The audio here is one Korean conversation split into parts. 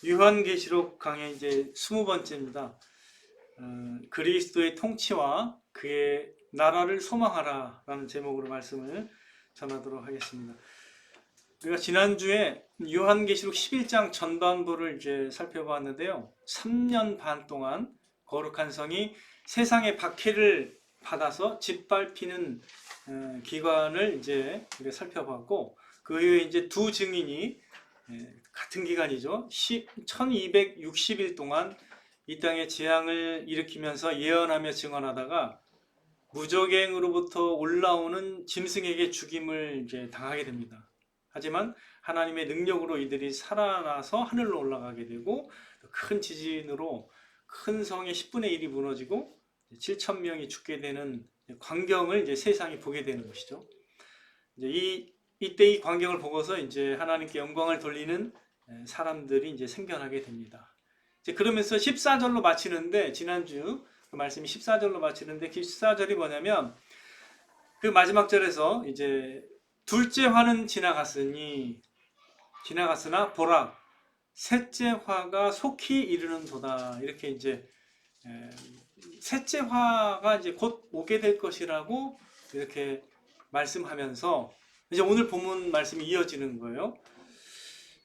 요한계시록 강의 이제 20번째입니다. 그리스도의 통치와 그의 나라를 소망하라 라는 제목으로 말씀을 전하도록 하겠습니다. 우리가 지난주에 요한계시록 11장 전반부를 이제 살펴봤는데요. 3년 반 동안 거룩한 성이 세상의 박해를 받아서 짓밟히는 기간을 이제 우리가 살펴봤고, 그 이후에 이제 두 증인이 같은 기간이죠. 1260일 동안 이 땅에 재앙을 일으키면서 예언하며 증언하다가 무적행으로부터 올라오는 짐승에게 죽임을 이제 당하게 됩니다. 하지만 하나님의 능력으로 이들이 살아나서 하늘로 올라가게 되고, 큰 지진으로 큰 성의 10분의 1이 무너지고 7,000명이 죽게 되는 광경을 이제 세상이 보게 되는 것이죠. 이제 이때 이 광경을 보고서 이제 하나님께 영광을 돌리는 사람들이 이제 생겨나게 됩니다. 이제 그러면서 14절로 마치는데, 지난주 그 말씀이 14절로 마치는데, 그 14절이 뭐냐면, 그 마지막 절에서 이제 둘째 화는 지나갔으나 보라, 셋째 화가 속히 이르는 도다. 이렇게 이제 셋째 화가 이제 곧 오게 될 것이라고 이렇게 말씀하면서 이제 오늘 본문 말씀이 이어지는 거예요.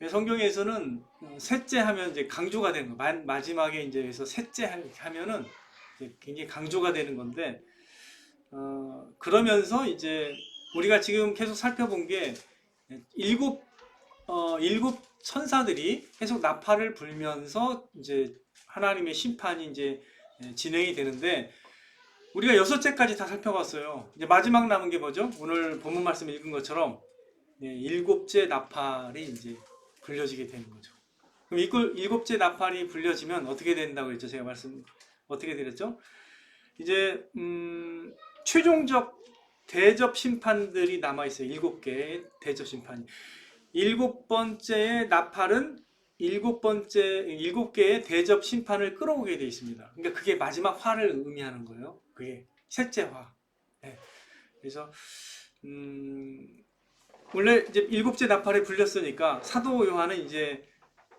성경에서는 셋째 하면 이제 강조가 되는 거, 마지막에 이제 여기서 셋째 하면은 굉장히 강조가 되는 건데, 그러면서 이제 우리가 지금 계속 살펴본 게 일곱 천사들이 계속 나팔을 불면서 이제 하나님의 심판이 이제 진행이 되는데, 우리가 6째까지 다 살펴봤어요. 이제 마지막 남은 게 뭐죠? 오늘 본문 말씀 읽은 것처럼 7째 나팔이 이제 불려지게 되는 거죠. 그럼 이걸 7째 나팔이 불려지면 어떻게 된다고 했죠? 제가 말씀 어떻게 드렸죠? 이제 최종적 대접 심판들이 남아 있어요. 7개의 대접 심판이. 7번째의 나팔은 7개의 대접 심판을 끌어오게 되어 있습니다. 그러니까 그게 마지막 화를 의미하는 거예요. 그게 셋째 화. 네. 그래서 원래 이제 7째 나팔에 불렸으니까 사도 요한은 이제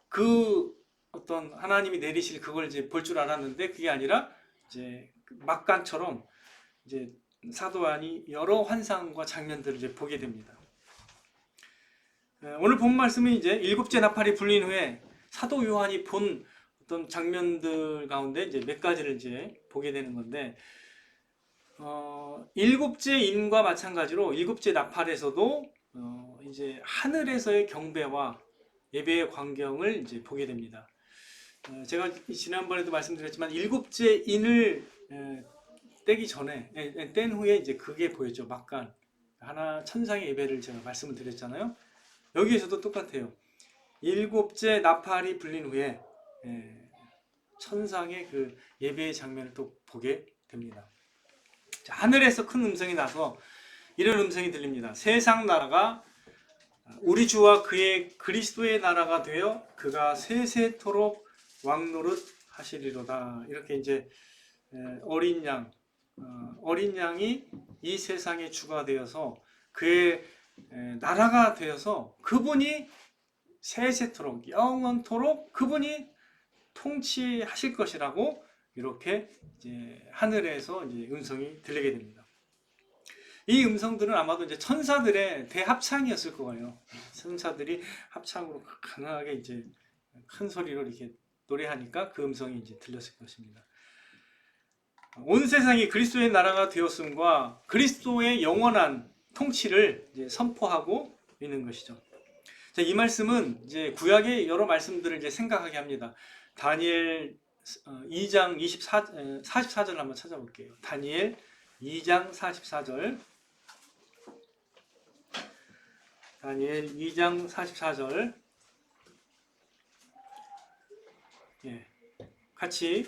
그 어떤 하나님이 내리실 그걸 이제 볼 줄 알았는데, 그게 아니라 이제 막간처럼 이제 사도 요한이 여러 환상과 장면들을 이제 보게 됩니다. 오늘 본 말씀은 이제 7째 나팔이 불린 후에 사도 요한이 본 어떤 장면들 가운데 이제 몇 가지를 이제 보게 되는 건데, 7째 인과 마찬가지로 7째 나팔에서도 이제 하늘에서의 경배와 예배의 광경을 이제 보게 됩니다. 제가 지난번에도 말씀드렸지만 7째 인을 떼기 전에, 뗀 후에 이제 그게 보였죠. 막간 하나 천상의 예배를 제가 말씀을 드렸잖아요. 여기에서도 똑같아요. 7째 나팔이 불린 후에 천상의 그 예배의 장면을 또 보게 됩니다. 자, 하늘에서 큰 음성이 나서 이런 음성이 들립니다. 세상 나라가 우리 주와 그의 그리스도의 나라가 되어 그가 세세토록 왕노릇 하시리로다. 이렇게 이제 어린 양이 이 세상의 주가 되어서 그의 나라가 되어서 그분이 세세토록 영원토록 그분이 통치하실 것이라고 이렇게 이제 하늘에서 이제 음성이 들리게 됩니다. 이 음성들은 아마도 이제 천사들의 대합창이었을 거예요. 천사들이 합창으로 강하게 이제 큰 소리로 이렇게 노래하니까 그 음성이 이제 들렸을 것입니다. 온 세상이 그리스도의 나라가 되었음과 그리스도의 영원한 통치를 이제 선포하고 있는 것이죠. 자, 이 말씀은 이제 구약의 여러 말씀들을 이제 생각하게 합니다. 다니엘 2장 44절 한번 찾아볼게요. 다니엘 2장 44절. 다니엘 2장 44절. 같이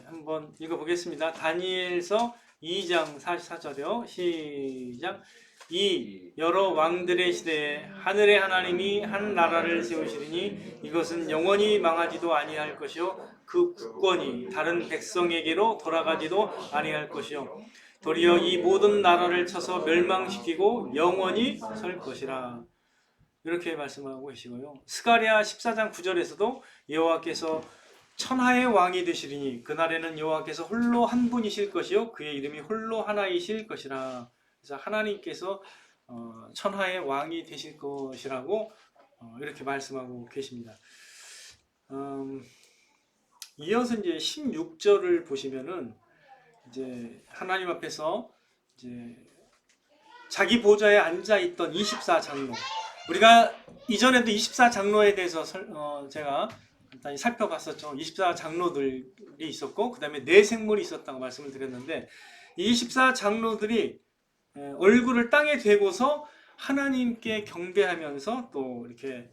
한번 읽어보겠습니다. 다니엘서 2장 44절이요. 시작. 이 여러 왕들의 시대에 하늘의 하나님이 한 나라를 세우시리니 이것은 영원히 망하지도 아니할 것이요 그 국권이 다른 백성에게로 돌아가지도 아니할 것이요 도리어 이 모든 나라를 쳐서 멸망시키고 영원히 설 것이라. 이렇게 말씀하고 계시고요. 스가랴 14장 9절에서도 여호와께서 천하의 왕이 되시리니 그날에는 여호와께서 홀로 한 분이실 것이요 그의 이름이 홀로 하나이실 것이라. 그래서 하나님께서 천하의 왕이 되실 것이라고 이렇게 말씀하고 계십니다. 이어서 이제 16절을 보시면은 이제 하나님 앞에서 이제 자기 보좌에 앉아 있던 24장로, 우리가 이전에도 24장로에 대해서 제가 간단히 살펴봤었죠. 24장로들이 있었고 그 다음에 네 생물이 있었다고 말씀을 드렸는데, 이 24장로들이 얼굴을 땅에 대고서 하나님께 경배하면서 또 이렇게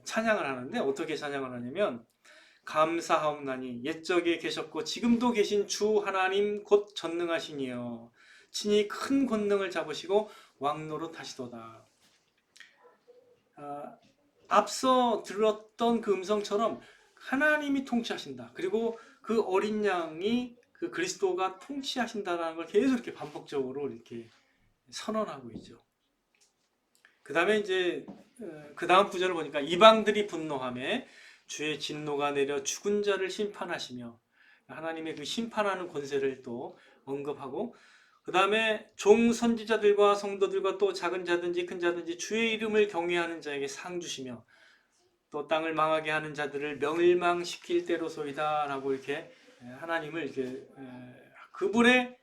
찬양을 하는데, 어떻게 찬양을 하냐면 감사하옵나니 옛적에 계셨고 지금도 계신 주 하나님 곧 전능하시니요 친히 큰 권능을 잡으시고 왕노릇 하시도다. 앞서 들었던 그 음성처럼 하나님이 통치하신다. 그리고 그 어린 양이 그 그리스도가 통치하신다라는 걸 계속 이렇게 반복적으로 이렇게 선언하고 있죠. 그 다음에 이제 그 다음 구절을 보니까 이방들이 분노하며 주의 진노가 내려 죽은 자를 심판하시며, 하나님의 그 심판하는 권세를 또 언급하고, 그 다음에 종 선지자들과 성도들과 또 작은 자든지 큰 자든지 주의 이름을 경외하는 자에게 상 주시며 또 땅을 망하게 하는 자들을 멸망시킬 때로소이다 라고 이렇게 하나님을 이렇게 그분의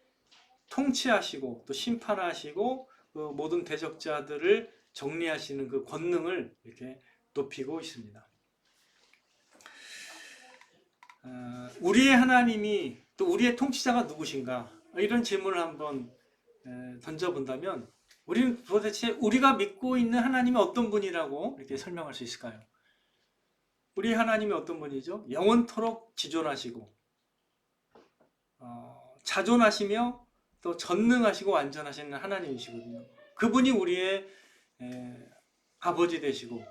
통치하시고 또 심판하시고 그 모든 대적자들을 정리하시는 그 권능을 이렇게 높이고 있습니다. 우리의 하나님이 또 우리의 통치자가 누구신가? 이런 질문을 한번 던져본다면 우리는 도대체 우리가 믿고 있는 하나님이 어떤 분이라고 이렇게 설명할 수 있을까요? 우리 하나님이 어떤 분이죠? 영원토록 지존하시고 자존하시며 또 전능하시고 완전하시는 하나님이시거든요. 그분이 우리의 아버지 되시고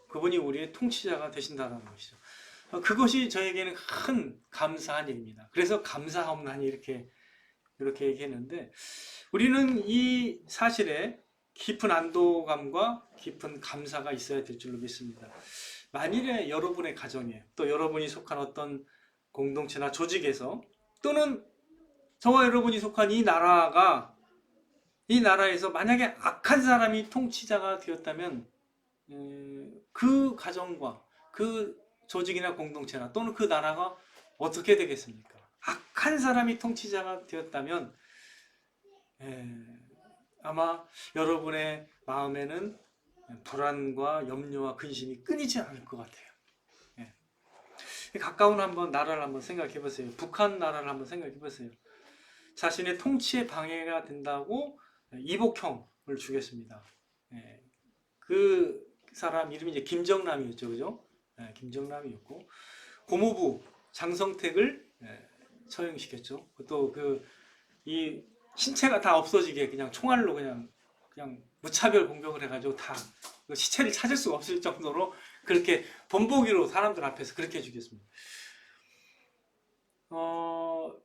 그분이 우리의 통치자가 되신다는 것이죠. 그것이 저에게는 큰 감사한 일입니다. 그래서 감사하옵나니 이렇게 얘기했는데, 우리는 이 사실에 깊은 안도감과 깊은 감사가 있어야 될 줄로 믿습니다. 만일에 여러분의 가정에 또 여러분이 속한 어떤 공동체나 조직에서 또는 저와 여러분이 속한 이 나라에서 만약에 악한 사람이 통치자가 되었다면 그 가정과 그 조직이나 공동체나 또는 그 나라가 어떻게 되겠습니까? 악한 사람이 통치자가 되었다면 아마 여러분의 마음에는 불안과 염려와 근심이 끊이지 않을 것 같아요. 가까운 나라를 한번 생각해 보세요. 북한 나라를 한번 생각해 보세요. 자신의 통치에 방해가 된다고 이복형을 주겠습니다. 그 사람 이름이 이제 김정남이었죠, 그죠? 김정남이었고, 고모부 장성택을 처형시켰죠. 또 이 신체가 다 없어지게 그냥 총알로 그냥 무차별 공격을 해가지고 다 시체를 찾을 수가 없을 정도로 그렇게 본보기로 사람들 앞에서 그렇게 죽였습니다.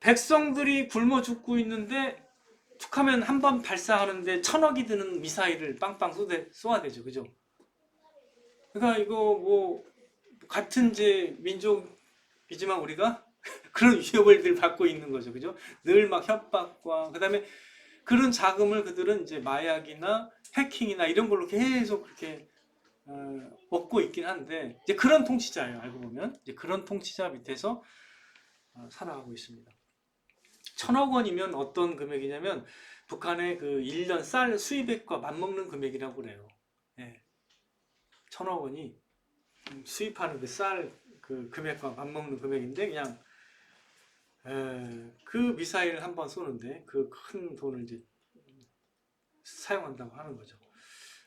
백성들이 굶어 죽고 있는데 툭하면 한 번 발사하는데 1000억이 드는 미사일을 빵빵 쏘아대죠, 그죠? 그러니까 이거 뭐 같은 민족이지만 우리가 그런 위협을 늘 받고 있는 거죠, 그죠? 늘 막 협박과 그다음에 그런 자금을 그들은 이제 마약이나 해킹이나 이런 걸로 계속 그렇게 얻고 있긴 한데, 이제 그런 통치자예요. 알고 보면 이제 그런 통치자 밑에서 살아가고 있습니다. 1000억 원이면 어떤 금액이냐면 북한의 그 1년 쌀 수입액과 맞먹는 금액이라고 그래요. 1000억 원이 수입하는 그 쌀 그 금액과 맞먹는 금액인데, 그냥 그 미사일을 한번 쏘는데 그 큰 돈을 이제 사용한다고 하는 거죠.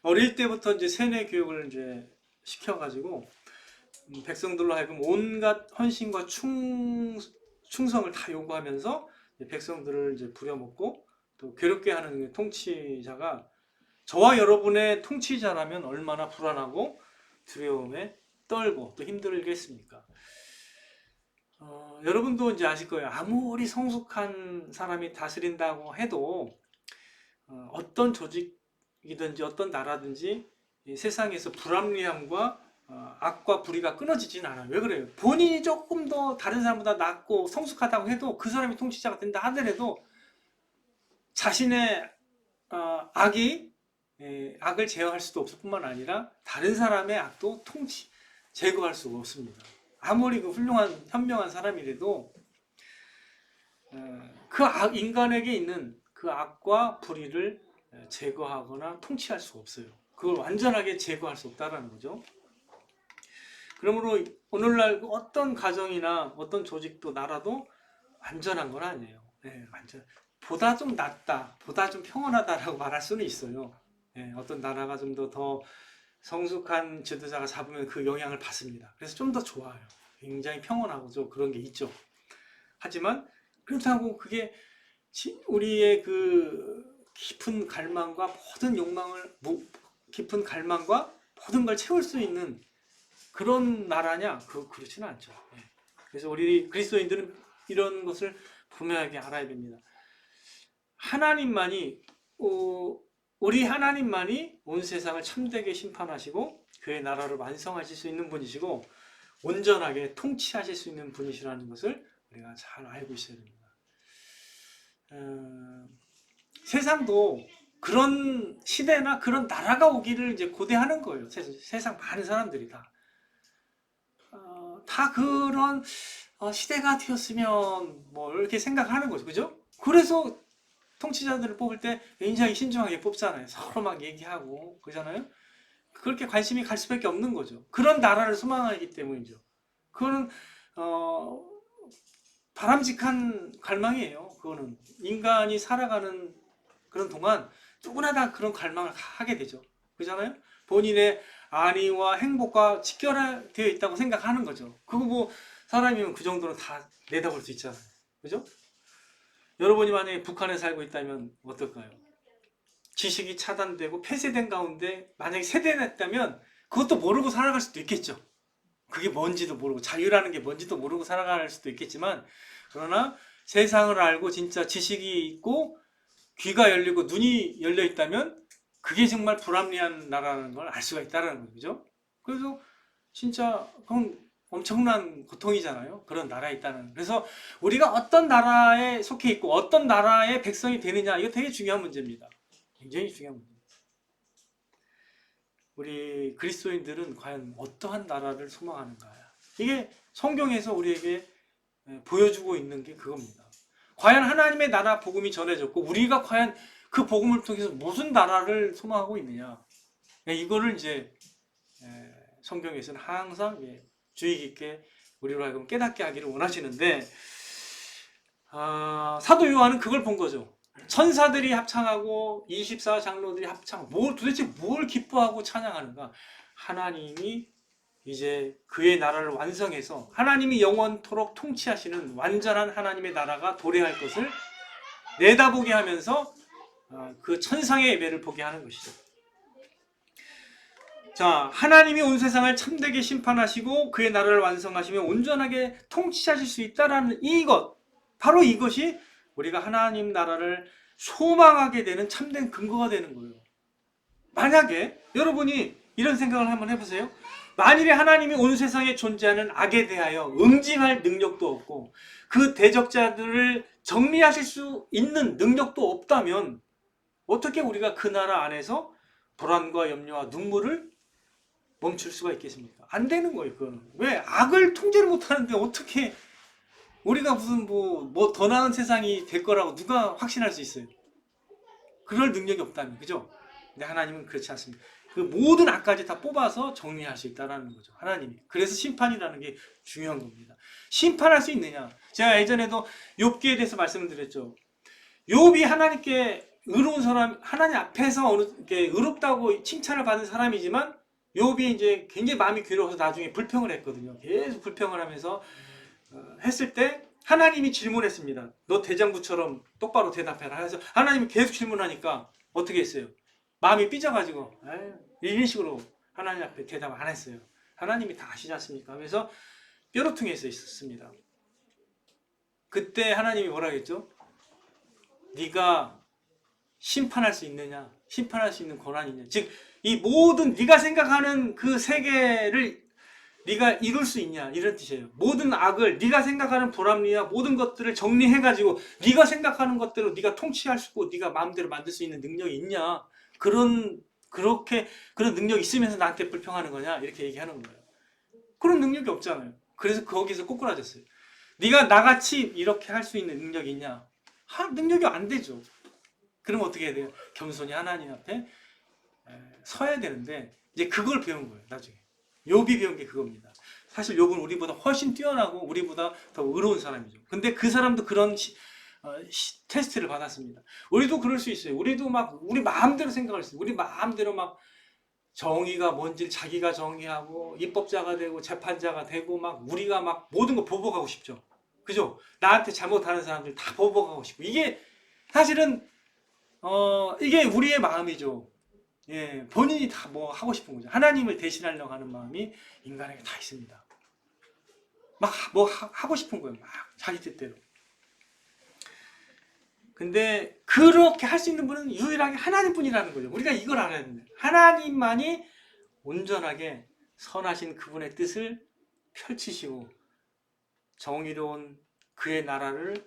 어릴 때부터 이제 세뇌 교육을 이제 시켜가지고 백성들로 하여금 온갖 헌신과 충성을 다 요구하면서 백성들을 이제 부려먹고 또 괴롭게 하는 통치자가 저와 여러분의 통치자라면 얼마나 불안하고 두려움에 떨고 또 힘들겠습니까? 여러분도 이제 아실 거예요. 아무리 성숙한 사람이 다스린다고 해도 어떤 조직이든지 어떤 나라든지 이 세상에서 불합리함과 악과 불의가 끊어지진 않아요. 왜 그래요? 본인이 조금 더 다른 사람보다 낫고 성숙하다고 해도 그 사람이 통치자가 된다 하더라도 자신의 악을 제어할 수도 없을 뿐만 아니라 다른 사람의 악도 제거할 수가 없습니다. 아무리 그 훌륭한 현명한 사람이라도 인간에게 있는 그 악과 불의를 제거하거나 통치할 수가 없어요. 그걸 완전하게 제거할 수 없다는 거죠. 그러므로 오늘날 어떤 가정이나 어떤 조직도 나라도 완전한 건 아니에요. 보다 좀 낫다, 보다 좀 평온하다라고 말할 수는 있어요. 어떤 나라가 좀 더 성숙한 지도자가 잡으면 그 영향을 받습니다. 그래서 좀 더 좋아요. 굉장히 평온하고 좀 그런 게 있죠. 하지만 그렇다고 그게 우리의 그 깊은 갈망과 모든 욕망을 깊은 갈망과 모든 걸 채울 수 있는 그런 나라냐? 그렇지는 않죠. 그래서 우리 그리스도인들은 이런 것을 분명하게 알아야 됩니다. 우리 하나님만이 온 세상을 참되게 심판하시고 그의 나라를 완성하실 수 있는 분이시고 온전하게 통치하실 수 있는 분이시라는 것을 우리가 잘 알고 있어야 됩니다. 세상도 그런 시대나 그런 나라가 오기를 이제 고대하는 거예요. 세상 많은 사람들이 다 그런 시대가 되었으면 뭐 이렇게 생각하는 거죠. 그죠? 그래서 통치자들을 뽑을 때 굉장히 신중하게 뽑잖아요. 서로 막 얘기하고 그러잖아요. 그렇게 관심이 갈 수밖에 없는 거죠. 그런 나라를 소망하기 때문이죠. 그거는 바람직한 갈망이에요. 그거는 인간이 살아가는 그런 동안 누구나 다 그런 갈망을 하게 되죠. 그렇잖아요? 본인의 안위와 행복과 직결되어 있다고 생각하는 거죠. 그거 뭐 사람이면 그 정도는 다 내다볼 수 있잖아요. 그죠? 여러분이 만약에 북한에 살고 있다면 어떨까요? 지식이 차단되고 폐쇄된 가운데 만약에 세대냈다면 그것도 모르고 살아갈 수도 있겠죠. 그게 뭔지도 모르고 자유라는 게 뭔지도 모르고 살아갈 수도 있겠지만 그러나 세상을 알고 진짜 지식이 있고 귀가 열리고 눈이 열려 있다면 그게 정말 불합리한 나라라는 걸 알 수가 있다는 거죠. 그래서 진짜 그건 엄청난 고통이잖아요. 그런 나라에 있다는. 그래서 우리가 어떤 나라에 속해 있고 어떤 나라의 백성이 되느냐 이거 되게 중요한 문제입니다. 굉장히 중요한 문제입니다. 우리 그리스도인들은 과연 어떠한 나라를 소망하는가? 이게 성경에서 우리에게 보여주고 있는 게 그겁니다. 과연 하나님의 나라 복음이 전해졌고 우리가 과연 그 복음을 통해서 무슨 나라를 소망하고 있느냐? 이거를 이제 성경에서는 항상 주의 깊게 우리로 하여금 깨닫게 하기를 원하시는데 사도 요한은 그걸 본 거죠. 천사들이 합창하고 24장로들이 도대체 뭘 기뻐하고 찬양하는가? 하나님이 이제 그의 나라를 완성해서 하나님이 영원토록 통치하시는 완전한 하나님의 나라가 도래할 것을 내다보게 하면서 그 천상의 예배를 보게 하는 것이죠. 자, 하나님이 온 세상을 참되게 심판하시고 그의 나라를 완성하시며 온전하게 통치하실 수 있다라는 바로 이것이 우리가 하나님 나라를 소망하게 되는 참된 근거가 되는 거예요. 만약에 여러분이 이런 생각을 한번 해보세요. 만일에 하나님이 온 세상에 존재하는 악에 대하여 응징할 능력도 없고 그 대적자들을 정리하실 수 있는 능력도 없다면 어떻게 우리가 그 나라 안에서 불안과 염려와 눈물을 멈출 수가 있겠습니까? 안 되는 거예요. 그거는. 왜? 악을 통제를 못하는데 어떻게 우리가 무슨 뭐 더 나은 세상이 될 거라고 누가 확신할 수 있어요? 그럴 능력이 없다면, 그죠? 근데 하나님은 그렇지 않습니다. 그 모든 악까지 다 뽑아서 정리할 수 있다는 거죠. 하나님이. 그래서 심판이라는 게 중요한 겁니다. 심판할 수 있느냐? 제가 예전에도 욥기에 대해서 말씀을 드렸죠. 욥이 하나님께 의로운 사람, 하나님 앞에서 의롭다고 칭찬을 받은 사람이지만 욥이 이제 굉장히 마음이 괴로워서 나중에 불평을 했거든요. 계속 불평을 하면서 했을 때 하나님이 질문했습니다. 너 대장부처럼 똑바로 대답해라. 그래서 하나님이 계속 질문하니까 어떻게 했어요? 마음이 삐져가지고 이런 식으로 하나님 앞에 대답 안 했어요. 하나님이 다 아시지 않습니까? 그래서 뾰루퉁해서 있었습니다. 그때 하나님이 뭐라 했죠? 네가 심판할 수 있느냐? 심판할 수 있는 권한이 있냐? 즉 이 모든 네가 생각하는 그 세계를 네가 이룰 수 있냐, 이런 뜻이에요. 모든 악을, 네가 생각하는 불합리와 모든 것들을 정리해가지고 네가 생각하는 것대로 네가 통치할 수 있고 네가 마음대로 만들 수 있는 능력이 있냐, 그런 능력이 있으면서 나한테 불평하는 거냐, 이렇게 얘기하는 거예요. 그런 능력이 없잖아요. 그래서 거기서 꼬꾸라졌어요. 네가 나같이 이렇게 할 수 있는 능력이 있냐? 능력이 안 되죠. 그럼 어떻게 해야 돼요? 겸손히 하나님 앞에 서야 되는데, 이제 그걸 배운 거예요. 나중에 욥이 배운 게 그겁니다. 사실 욥은 우리보다 훨씬 뛰어나고 우리보다 더 의로운 사람이죠. 근데 그 사람도 그런 테스트를 받았습니다. 우리도 그럴 수 있어요. 우리도 막 우리 마음대로 생각할 수 있어요. 우리 마음대로 막 정의가 뭔지 자기가 정의하고 입법자가 되고 재판자가 되고 막 우리가 막 모든 거 보복하고 싶죠. 그죠? 나한테 잘못하는 사람들 다 보복하고 싶고, 이게 사실은 이게 우리의 마음이죠. 예, 본인이 다 뭐 하고 싶은 거죠. 하나님을 대신하려고 하는 마음이 인간에게 다 있습니다. 막 뭐 하고 싶은 거예요. 막 자기 뜻대로. 근데 그렇게 할 수 있는 분은 유일하게 하나님뿐이라는 거죠. 우리가 이걸 알아야 됩니다. 하나님만이 온전하게 선하신 그분의 뜻을 펼치시고 정의로운 그의 나라를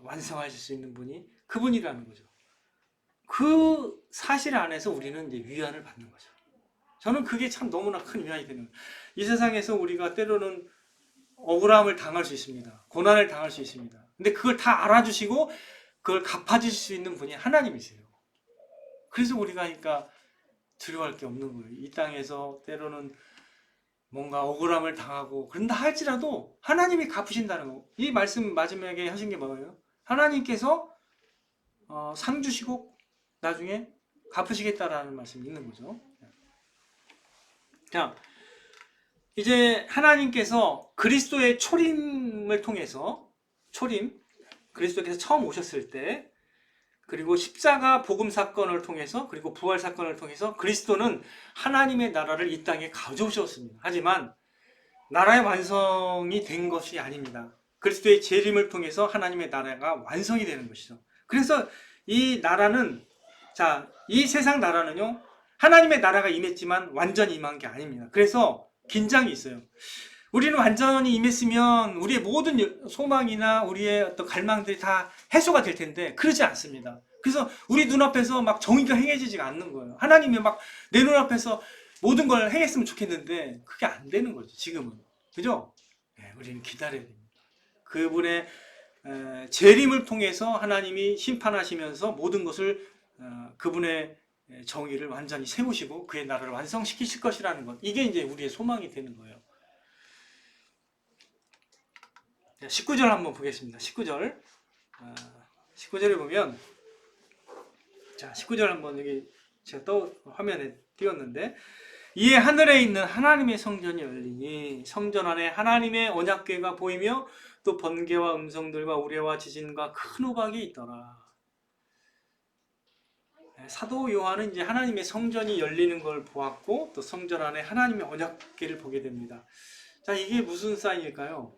완성하실 수 있는 분이 그분이라는 거죠. 그 사실 안에서 우리는 이제 위안을 받는 거죠. 저는 그게 참 너무나 큰 위안이 되는 거예요. 이 세상에서 우리가 때로는 억울함을 당할 수 있습니다. 고난을 당할 수 있습니다. 근데 그걸 다 알아주시고 그걸 갚아주실 수 있는 분이 하나님이세요. 그래서 우리가 그러니까 두려워할 게 없는 거예요. 이 땅에서 때로는 뭔가 억울함을 당하고 그런다 할지라도 하나님이 갚으신다는 거. 이 말씀 마지막에 하신 게 뭐예요? 하나님께서 상 주시고 나중에 갚으시겠다라는 말씀이 있는 거죠. 자, 이제 하나님께서 그리스도의 초림을 통해서, 그리스도께서 처음 오셨을 때, 그리고 십자가 복음 사건을 통해서, 그리고 부활 사건을 통해서 그리스도는 하나님의 나라를 이 땅에 가져오셨습니다. 하지만 나라의 완성이 된 것이 아닙니다. 그리스도의 재림을 통해서 하나님의 나라가 완성이 되는 것이죠. 그래서 이 나라는, 이 세상 나라는요, 하나님의 나라가 임했지만 완전히 임한 게 아닙니다. 그래서 긴장이 있어요. 우리는 완전히 임했으면 우리의 모든 소망이나 우리의 어떤 갈망들이 다 해소가 될 텐데 그러지 않습니다. 그래서 우리 눈앞에서 막 정의가 행해지지가 않는 거예요. 하나님이 막 내 눈앞에서 모든 걸 행했으면 좋겠는데 그게 안 되는 거죠. 지금은. 그죠? 네, 우리는 기다려야 됩니다. 그분의 재림을 통해서 하나님이 심판하시면서 모든 것을 그분의 정의를 완전히 세우시고 그의 나라를 완성시키실 것이라는 것. 이게 이제 우리의 소망이 되는 거예요. 19절 한번 보겠습니다. 19절. 19절에 보면, 19절 한번 여기 제가 화면에 띄웠는데, 이에 하늘에 있는 하나님의 성전이 열리니 성전 안에 하나님의 언약궤가 보이며 또 번개와 음성들과 우레와 지진과 큰 우박이 있더라. 사도 요한은 이제 하나님의 성전이 열리는 걸 보았고 또 성전 안에 하나님의 언약궤를 보게 됩니다. 자, 이게 무슨 사인일까요?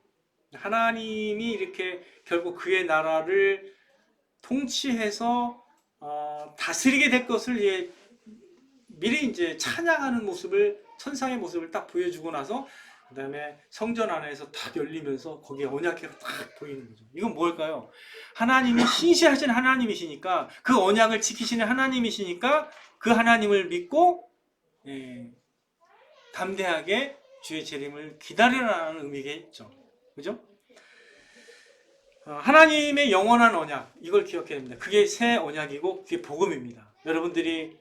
하나님이 이렇게 결국 그의 나라를 통치해서 다스리게 될 것을 미리 이제 찬양하는 모습을, 천상의 모습을 딱 보여주고 나서 그 다음에 성전 안에서 딱 열리면서 거기에 언약궤가 딱 보이는 거죠. 이건 뭘까요? 하나님이 신실하신 하나님이시니까, 그 언약을 지키시는 하나님이시니까 그 하나님을 믿고 담대하게 주의 재림을 기다리라는 의미겠죠. 그죠? 하나님의 영원한 언약, 이걸 기억해야 됩니다. 그게 새 언약이고 그게 복음입니다. 여러분들이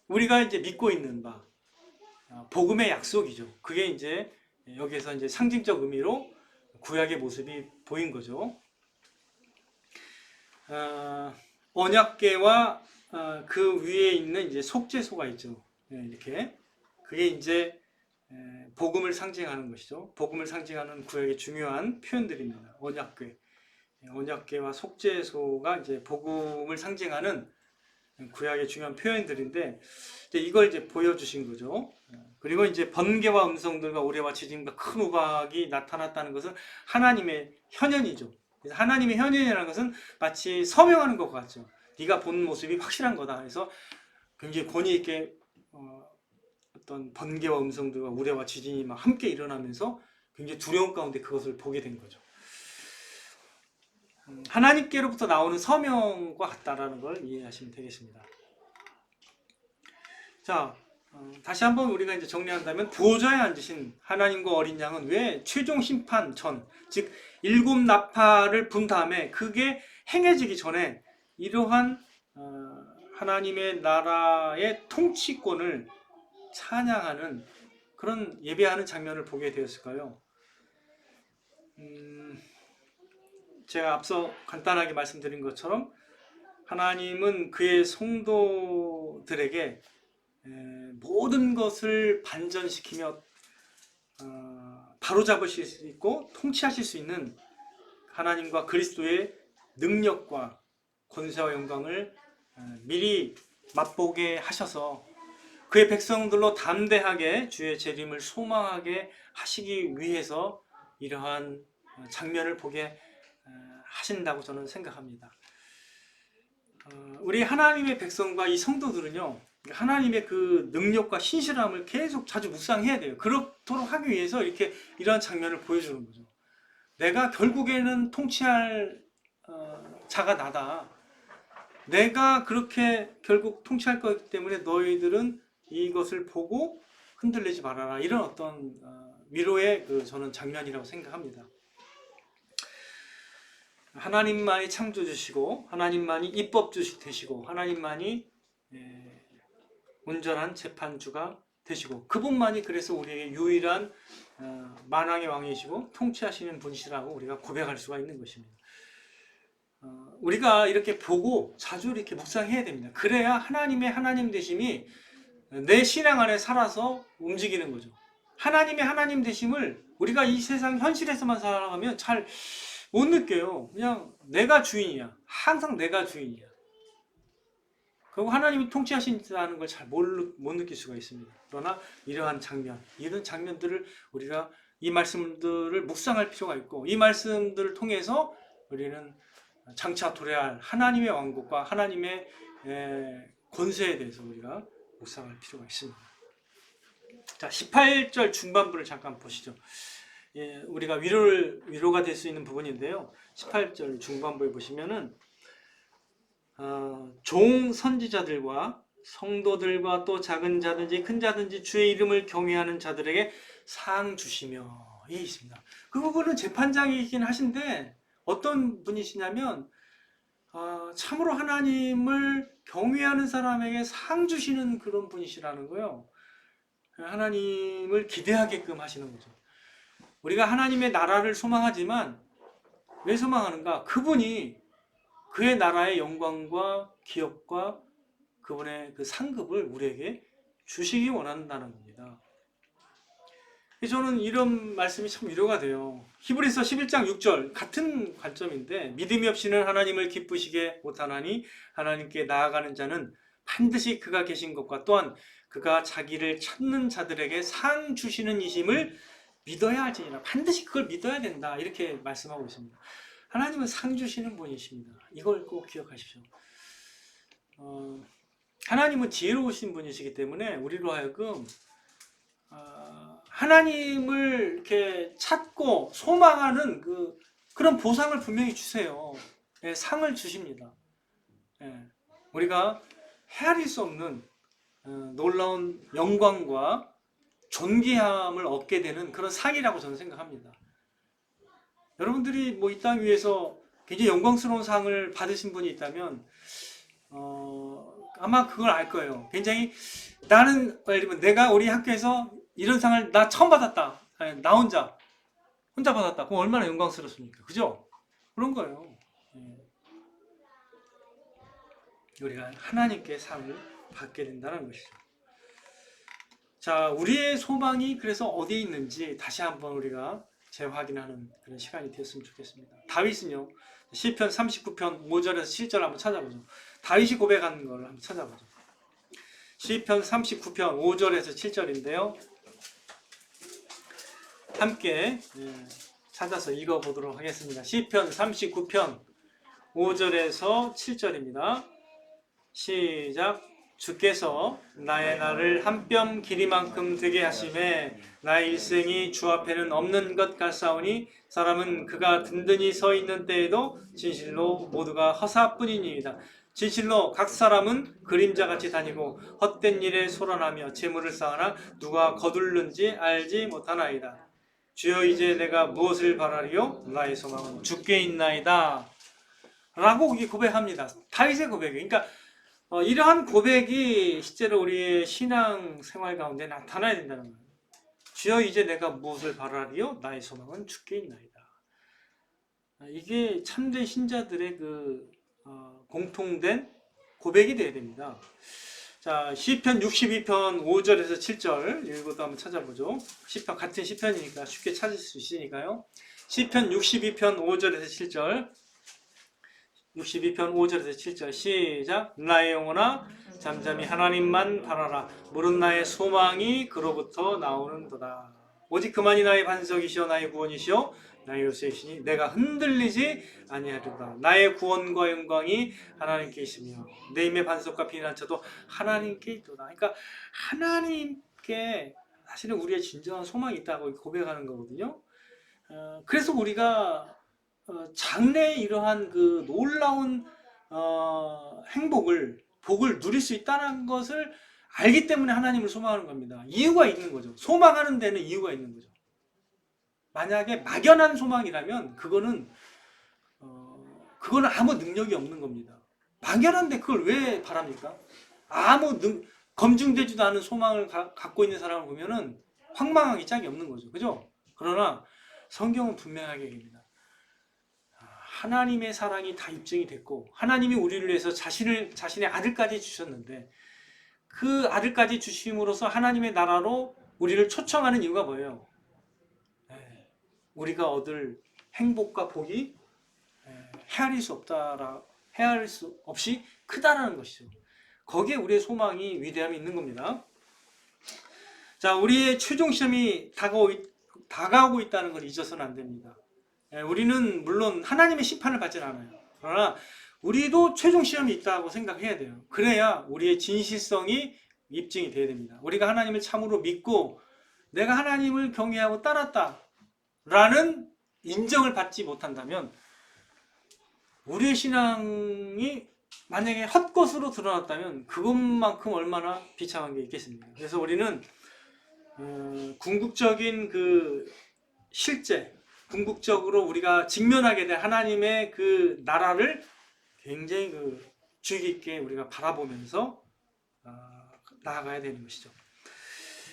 우리가 이제 믿고 있는 바 복음의 약속이죠. 그게 이제 여기에서 이제 상징적 의미로 구약의 모습이 보인 거죠. 언약궤와 그 위에 있는 이제 속죄소가 있죠. 이렇게 그게 이제 복음을 상징하는 것이죠. 복음을 상징하는 구약의 중요한 표현들입니다. 언약궤와 속죄소가 이제 복음을 상징하는 구약의 중요한 표현들인데 이걸 이제 보여주신 거죠. 그리고 이제 번개와 음성들과 우레와 지진과 큰 우박이 나타났다는 것은 하나님의 현현이죠. 그래서 하나님의 현현이라는 것은 마치 서명하는 것 같죠. 네가 본 모습이 확실한 거다. 그래서 굉장히 권위 있게 어떤 번개와 음성들과 우레와 지진이 막 함께 일어나면서 굉장히 두려움 가운데 그것을 보게 된 거죠. 하나님께로부터 나오는 서명과 같다라는 걸 이해하시면 되겠습니다. 자, 다시 한번 우리가 이제 정리한다면 보좌에 앉으신 하나님과 어린 양은 왜 최종 심판 전, 즉 일곱 나팔을 분 다음에 그게 행해지기 전에 이러한 하나님의 나라의 통치권을 찬양하는 그런 예배하는 장면을 보게 되었을까요? 제가 앞서 간단하게 말씀드린 것처럼 하나님은 그의 성도들에게 모든 것을 반전시키며 바로잡으실 수 있고 통치하실 수 있는 하나님과 그리스도의 능력과 권세와 영광을 미리 맛보게 하셔서 그의 백성들로 담대하게 주의 재림을 소망하게 하시기 위해서 이러한 장면을 보게 하신다고 저는 생각합니다. 우리 하나님의 백성과 이 성도들은요, 하나님의 그 능력과 신실함을 계속 자주 묵상해야 돼요. 그렇도록 하기 위해서 이러한 장면을 보여주는 거죠. 내가 결국에는 통치할 자가 나다. 내가 그렇게 결국 통치할 거기 때문에 너희들은 이것을 보고 흔들리지 말아라. 이런 어떤 위로의 저는 장면이라고 생각합니다. 하나님만이 창조주시고 하나님만이 입법주시 되시고 하나님만이 온전한 재판주가 되시고 그분만이 그래서 우리에게 유일한 만왕의 왕이시고 통치하시는 분이시라고 우리가 고백할 수가 있는 것입니다. 우리가 이렇게 보고 자주 이렇게 묵상해야 됩니다. 그래야 하나님의 하나님 되심이 내 신앙 안에 살아서 움직이는 거죠. 하나님의 하나님 되심을 우리가 이 세상 현실에서만 살아가면 잘 못 느껴요. 그냥 내가 주인이야. 항상 내가 주인이야. 그리고 하나님이 통치하신다는 걸 잘 못 느낄 수가 있습니다. 그러나 이러한 장면, 이런 장면들을 우리가 이 말씀들을 묵상할 필요가 있고 이 말씀들을 통해서 우리는 장차 도래할 하나님의 왕국과 하나님의 권세에 대해서 우리가 묵상할 필요가 있습니다. 자, 18절 중반부를 잠깐 보시죠. 우리가 위로가 될 수 있는 부분인데요. 18절 중반부에 보시면은 종 선지자들과 성도들과 또 작은 자든지 큰 자든지 주의 이름을 경외하는 자들에게 상 주시며 이 있습니다. 그 부분은 재판장이긴 하신데 어떤 분이시냐면 참으로 하나님을 경외하는 사람에게 상 주시는 그런 분이시라는 거예요. 하나님을 기대하게끔 하시는 거죠. 우리가 하나님의 나라를 소망하지만 왜 소망하는가? 그분이 그의 나라의 영광과 기업과 그분의 그 상급을 우리에게 주시기 원한다는 겁니다. 저는 이런 말씀이 참 위로가 돼요. 히브리서 11장 6절 같은 관점인데 믿음이 없이는 하나님을 기쁘시게 못하나니 하나님께 나아가는 자는 반드시 그가 계신 것과 또한 그가 자기를 찾는 자들에게 상 주시는 이심을 믿어야 할지니라. 반드시 그걸 믿어야 된다. 이렇게 말씀하고 있습니다. 하나님은 상 주시는 분이십니다. 이걸 꼭 기억하십시오. 하나님은 지혜로우신 분이시기 때문에 우리로 하여금 하나님을 이렇게 찾고 소망하는 그런 보상을 분명히 주세요. 상을 주십니다. 우리가 헤아릴 수 없는 놀라운 영광과 존귀함을 얻게 되는 그런 상이라고 저는 생각합니다. 여러분들이 뭐 이 땅 위에서 굉장히 영광스러운 상을 받으신 분이 있다면 아마 그걸 알 거예요. 굉장히 나는 예를 들면 내가 우리 학교에서 이런 상을 나 처음 받았다. 나 혼자 받았다. 그럼 얼마나 영광스럽습니까? 그죠? 그런 거예요. 우리가 하나님께 상을 받게 된다는 것이죠. 자, 우리의 소망이 그래서 어디에 있는지 다시 한번 우리가 재확인하는 그런 시간이 되었으면 좋겠습니다. 다윗은요, 시편 39편 5절에서 7절 한번 찾아보죠. 다윗이 고백한 걸 한번 찾아보죠. 시편 39편 5절에서 7절인데요. 함께 찾아서 읽어보도록 하겠습니다. 시편 39편 5절에서 7절입니다. 시작. 주께서 나의 날을 한 뼘 길이만큼 되게 하심에 나의 일생이 주 앞에는 없는 것 같사오니 사람은 그가 든든히 서 있는 때에도 진실로 모두가 허사뿐이니이다. 진실로 각 사람은 그림자같이 다니고 헛된 일에 소란하며 재물을 쌓으나 누가 거둘는지 알지 못하나이다. 주여 이제 내가 무엇을 바라리요? 나의 소망은 주께 있나이다. 라고 고백합니다. 다윗의 고백이에요. 그러니까 이러한 고백이 실제로 우리의 신앙 생활 가운데 나타나야 된다는 거예요. 주여 이제 내가 무엇을 바라리요? 나의 소망은 주께 있나이다. 이게 참된 신자들의 공통된 고백이 되어야 됩니다. 자, 시편 62편 5절에서 7절 이것도 한번 찾아보죠. 시편 같은 시편이니까 쉽게 찾을 수 있으니까요. 시편 62편 5절에서 7절 62편 5절에서 7절 시작. 나의 영혼아 잠잠히 하나님만 바라라. 무릇 나의 소망이 그로부터 나오는도다. 오직 그만이 나의 반석이시오 나의 구원이시오 나의 요새이시니 내가 흔들리지 아니하리로다. 나의 구원과 영광이 하나님께 있으며 내 힘의 반석과 피난처도 하나님께 있도다. 그러니까 하나님께 사실은 우리의 진정한 소망이 있다고 고백하는 거거든요. 그래서 우리가 장래에 이러한 놀라운 복을 누릴 수 있다는 것을 알기 때문에 하나님을 소망하는 겁니다. 이유가 있는 거죠. 소망하는 데는 이유가 있는 거죠. 만약에 막연한 소망이라면 그거는 아무 능력이 없는 겁니다. 막연한데 그걸 왜 바랍니까? 검증되지도 않은 소망을 갖고 있는 사람을 보면은 황망하기 짝이 없는 거죠. 그죠? 그러나 성경은 분명하게 얘기합니다. 하나님의 사랑이 다 입증이 됐고 하나님이 우리를 위해서 자신의 아들까지 주셨는데 그 아들까지 주심으로써 하나님의 나라로 우리를 초청하는 이유가 뭐예요? 우리가 얻을 행복과 복이 헤아릴 수 없이 크다라는 것이죠. 거기에 우리의 소망이 위대함이 있는 겁니다. 자, 우리의 최종 시험이 다가오고 있다는 걸 잊어서는 안 됩니다. 우리는 물론 하나님의 심판을 받지는 않아요. 그러나 우리도 최종 시험이 있다고 생각해야 돼요. 그래야 우리의 진실성이 입증이 돼야 됩니다. 우리가 하나님을 참으로 믿고 내가 하나님을 경외하고 따랐다 라는 인정을 받지 못한다면 우리의 신앙이 만약에 헛것으로 드러났다면 그것만큼 얼마나 비참한 게 있겠습니까? 그래서 우리는 궁극적인 궁극적으로 우리가 직면하게 될 하나님의 그 나라를 굉장히 주의 깊게 우리가 바라보면서 나아가야 되는 것이죠.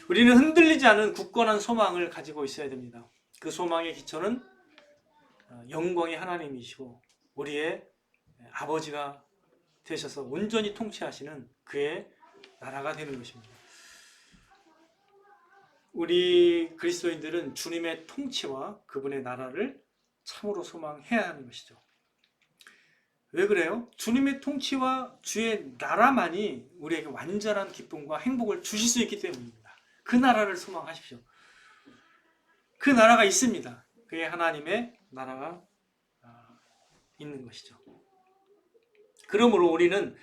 우리는 흔들리지 않은 굳건한 소망을 가지고 있어야 됩니다. 그 소망의 기초는 영광의 하나님이시고 우리의 아버지가 되셔서 온전히 통치하시는 그의 나라가 되는 것입니다. 우리 그리스도인들은 주님의 통치와 그분의 나라를 참으로 소망해야 하는 것이죠. 왜 그래요? 주님의 통치와 주의 나라만이 우리에게 완전한 기쁨과 행복을 주실 수 있기 때문입니다. 그 나라를 소망하십시오. 그 나라가 있습니다. 그게 하나님의 나라가 있는 것이죠. 그러므로 우리는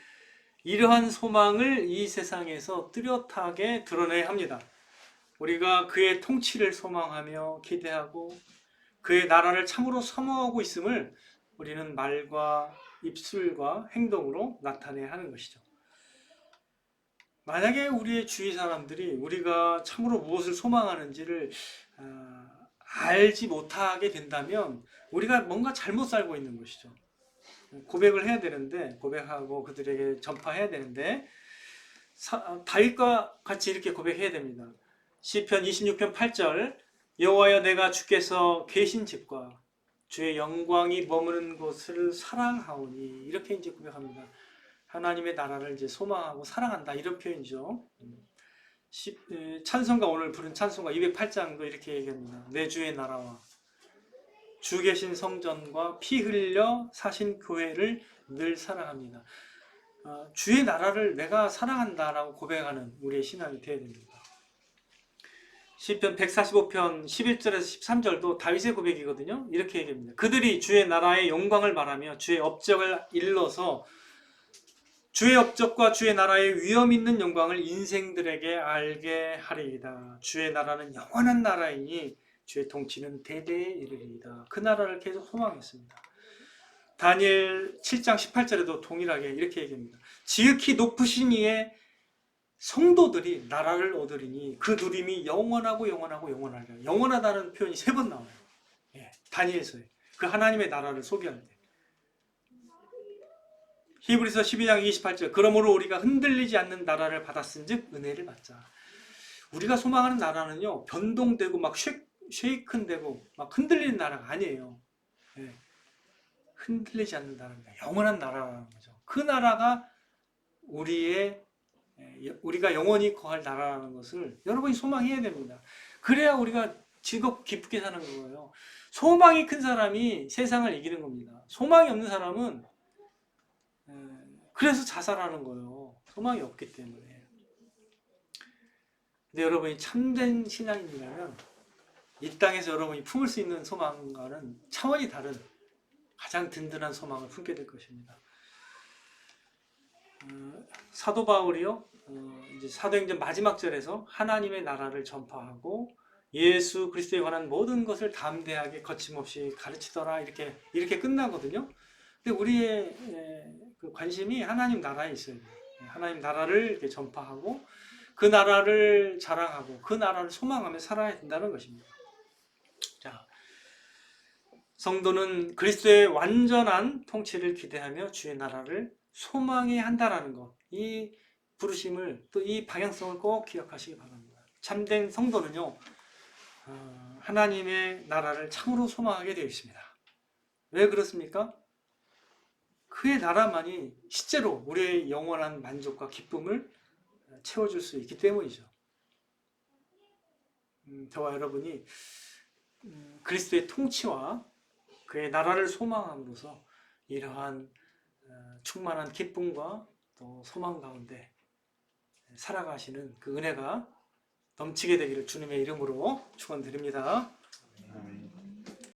이러한 소망을 이 세상에서 뚜렷하게 드러내야 합니다. 우리가 그의 통치를 소망하며 기대하고 그의 나라를 참으로 사모하고 있음을 우리는 말과 입술과 행동으로 나타내야 하는 것이죠. 만약에 우리의 주위 사람들이 우리가 참으로 무엇을 소망하는지를 알지 못하게 된다면 우리가 뭔가 잘못 살고 있는 것이죠. 고백을 해야 되는데 고백하고 그들에게 전파해야 되는데 다윗과 같이 이렇게 고백해야 됩니다. 시편 26편 8절 여호와여 내가 주께서 계신 집과 주의 영광이 머무는 곳을 사랑하오니 이렇게 이제 고백합니다. 하나님의 나라를 이제 소망하고 사랑한다 이런 표현이죠. 찬송가 오늘 부른 찬송가 208장도 이렇게 얘기합니다. 내 주의 나라와 주 계신 성전과 피 흘려 사신 교회를 늘 사랑합니다. 주의 나라를 내가 사랑한다라고 고백하는 우리의 신앙이 되어야 됩니다. 시편 145편 11절에서 13절도 다윗의 고백이거든요. 이렇게 얘기합니다. 그들이 주의 나라의 영광을 말하며 주의 업적을 일러서 주의 업적과 주의 나라의 위엄 있는 영광을 인생들에게 알게 하리이다. 주의 나라는 영원한 나라이니 주의 통치는 대대에 이르리이다. 그 나라를 계속 소망했습니다. 다니엘 7장 18절에도 동일하게 이렇게 얘기합니다. 지극히 높으신 이의 성도들이 나라를 얻으리니 그 누림이 영원하고 영원하고 영원하리라. 영원하다는 표현이 3번 나와요. 다니엘서에 그 하나님의 나라를 소개할 때. 히브리서 12장 28절 그러므로 우리가 흔들리지 않는 나라를 받았은즉 은혜를 받자. 우리가 소망하는 나라는요 변동되고 막 쉐이큰되고 막 흔들리는 나라가 아니에요. 흔들리지 않는 나라입니다. 영원한 나라라는 거죠. 그 나라가 우리가 영원히 거할 나라라는 것을 여러분이 소망해야 됩니다. 그래야 우리가 즐겁고 기쁘게 사는 거예요. 소망이 큰 사람이 세상을 이기는 겁니다. 소망이 없는 사람은 그래서 자살하는 거예요. 소망이 없기 때문에. 근데 여러분이 참된 신앙인이라면 이 땅에서 여러분이 품을 수 있는 소망과는 차원이 다른 가장 든든한 소망을 품게 될 것입니다. 사도 바울이요, 이제 사도행전 마지막 절에서 하나님의 나라를 전파하고 예수 그리스도에 관한 모든 것을 담대하게 거침없이 가르치더라 이렇게 끝나거든요. 근데 우리의 그 관심이 하나님 나라에 있어야 돼요. 하나님 나라를 이렇게 전파하고 그 나라를 자랑하고 그 나라를 소망하며 살아야 된다는 것입니다. 자, 성도는 그리스도의 완전한 통치를 기대하며 주의 나라를 소망해야 한다라는 것, 이 부르심을 또 이 방향성을 꼭 기억하시기 바랍니다. 참된 성도는요, 하나님의 나라를 참으로 소망하게 되어 있습니다. 왜 그렇습니까? 그의 나라만이 실제로 우리의 영원한 만족과 기쁨을 채워줄 수 있기 때문이죠. 저와 여러분이 그리스도의 통치와 그의 나라를 소망함으로써 이러한 충만한 기쁨과 또 소망 가운데 살아가시는 그 은혜가 넘치게 되기를 주님의 이름으로 축원드립니다.